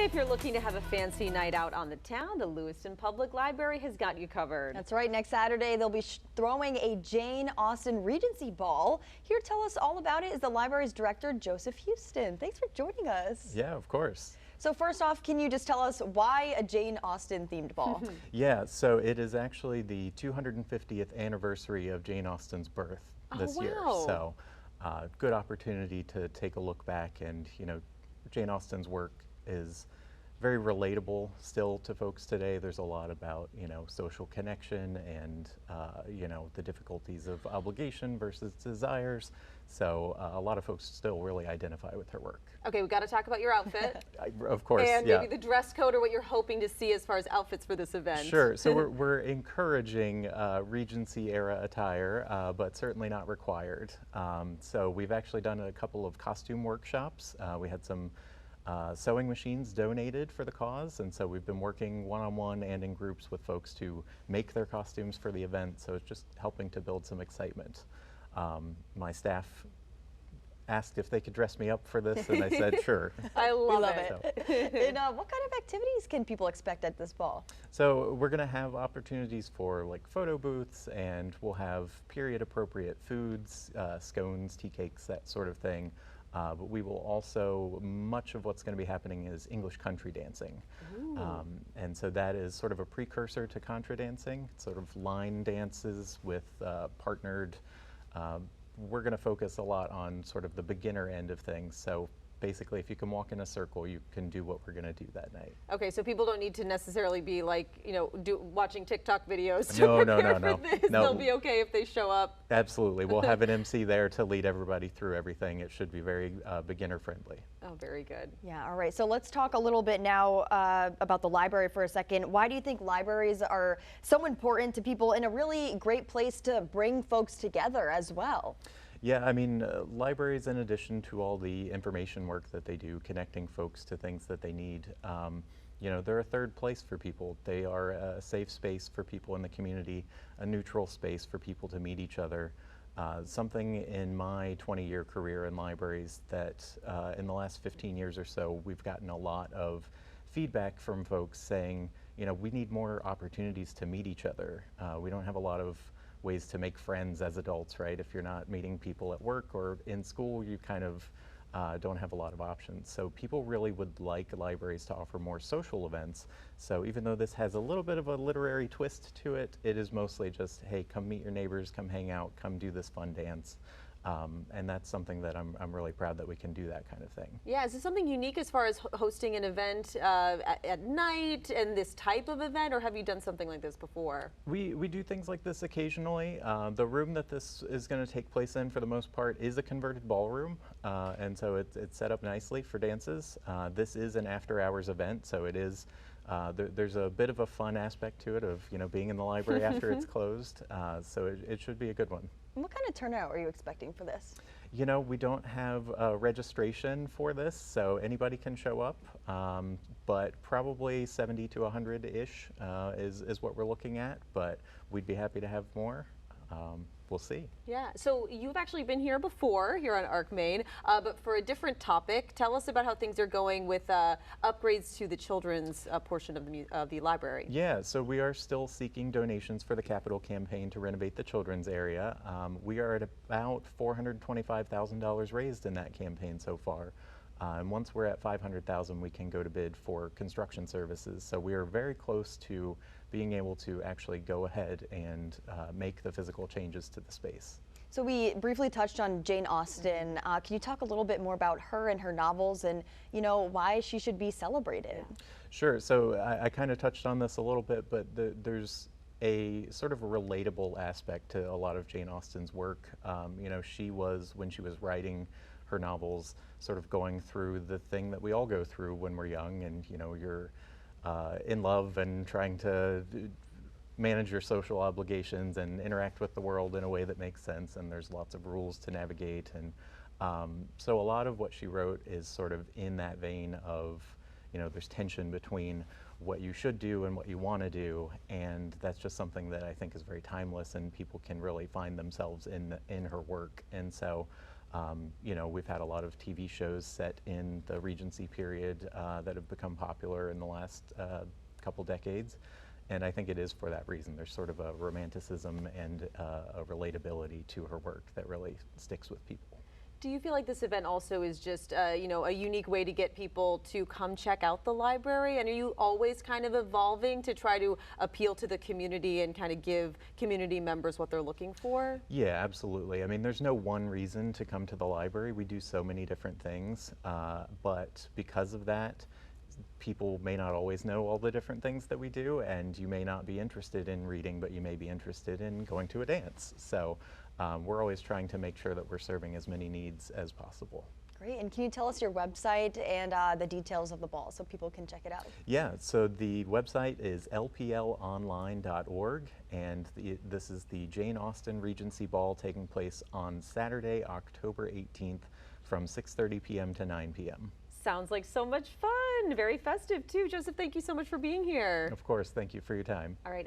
If you're looking to have a fancy night out on the town, the Lewiston Public Library has got you covered. That's right. Next Saturday, they'll be throwing a Jane Austen Regency Ball. Here to tell us all about it is the library's director, Joseph Houston. Thanks for joining us. Yeah, of course. So first off, can you just tell us why a Jane Austen themed ball? Yeah, so it is actually the 250th anniversary of Jane Austen's birth this year. So good opportunity to take a look back, and Jane Austen's work is very relatable still to folks today. There's a lot about social connection and the difficulties of obligation versus desires. So a lot of folks still really identify with her work. Okay, we got to talk about your outfit. Of course, and yeah. maybe the dress code or what you're hoping to see as far as outfits for this event. Sure. So we're encouraging Regency era attire, but certainly not required. So we've actually done a couple of costume workshops. We had some sewing machines donated for the cause, and so we've been working one-on-one and in groups with folks to make their costumes for the event, so it's just helping to build some excitement. My staff asked if they could dress me up for this, and I said sure. I love it. So. And what kind of activities can people expect at this ball? So we're going to have opportunities for like photo booths, and we'll have period appropriate foods, scones, tea cakes, that sort of thing. But we will also, much of what's going to be happening is English country dancing. And so that is sort of a precursor to contra dancing, sort of line dances with partnered. We're going to focus a lot on sort of the beginner end of things. So basically, if you can walk in a circle, you can do what we're going to do that night. Okay, so people don't need to necessarily be like, watching TikTok videos to No. prepare for this. They'll be okay if they show up. Absolutely. We'll have an MC there to lead everybody through everything. It should be very beginner friendly. Oh, very good. Yeah, all right. So let's talk a little bit now about the library for a second. Why do you think libraries are so important to people and a really great place to bring folks together as well? Yeah, I mean, libraries, in addition to all the information work that they do, connecting folks to things that they need, they're a third place for people. They are a safe space for people in the community, a neutral space for people to meet each other. Something in my 20-year career in libraries that in the last 15 years or so, we've gotten a lot of feedback from folks saying, we need more opportunities to meet each other. We don't have a lot of ways to make friends as adults, right? If you're not meeting people at work or in school, you kind of don't have a lot of options. So people really would like libraries to offer more social events. So even though this has a little bit of a literary twist to it, it is mostly just, hey, come meet your neighbors, come hang out, come do this fun dance. And that's something that I'm really proud that we can do that kind of thing. Yeah, is this something unique as far as hosting an event at night and this type of event, or have you done something like this before? We do things like this occasionally. The room that this is going to take place in, for the most part, is a converted ballroom, and so it's set up nicely for dances. This is an after-hours event, so it is. There's a bit of a fun aspect to it of being in the library after it's closed, so it should be a good one. What kind of turnout are you expecting for this? We don't have registration for this, so anybody can show up, but probably 70 to 100-ish is what we're looking at, but we'd be happy to have more. We'll see. Yeah, so you've actually been here before, here on ARC Maine, but for a different topic. Tell us about how things are going with upgrades to the children's portion of the library. Yeah, so we are still seeking donations for the capital campaign to renovate the children's area. We are at about $425,000 raised in that campaign so far. And once we're at $500,000, we can go to bid for construction services. So we are very close to being able to actually go ahead and make the physical changes to the space. So we briefly touched on Jane Austen. Can you talk a little bit more about her and her novels and, why she should be celebrated? Sure. So I kind of touched on this a little bit, but there's a sort of a relatable aspect to a lot of Jane Austen's work. She was, when she was writing her novels, sort of going through the thing that we all go through when we're young, and you're in love and trying to manage your social obligations and interact with the world in a way that makes sense, and there's lots of rules to navigate, and so a lot of what she wrote is sort of in that vein of there's tension between what you should do and what you want to do, and that's just something that I think is very timeless, and people can really find themselves in her work. And so You know, we've had a lot of TV shows set in the Regency period that have become popular in the last couple decades. And I think it is for that reason. There's sort of a romanticism and a relatability to her work that really sticks with people. Do you feel like this event also is just, you know, a unique way to get people to come check out the library? And are you always kind of evolving to try to appeal to the community and kind of give community members what they're looking for? Yeah, absolutely. I mean, there's no one reason to come to the library. We do so many different things, but because of that, people may not always know all the different things that we do, and you may not be interested in reading, but you may be interested in going to a dance. So we're always trying to make sure that we're serving as many needs as possible. Great, and can you tell us your website and the details of the ball so people can check it out? Yeah, so the website is lplonline.org, and this is the Jane Austen Regency Ball taking place on Saturday, October 18th from 6:30 p.m. to 9 p.m. Sounds like so much fun. Very festive too. Joseph, thank you so much for being here. Of course, thank you for your time. All right.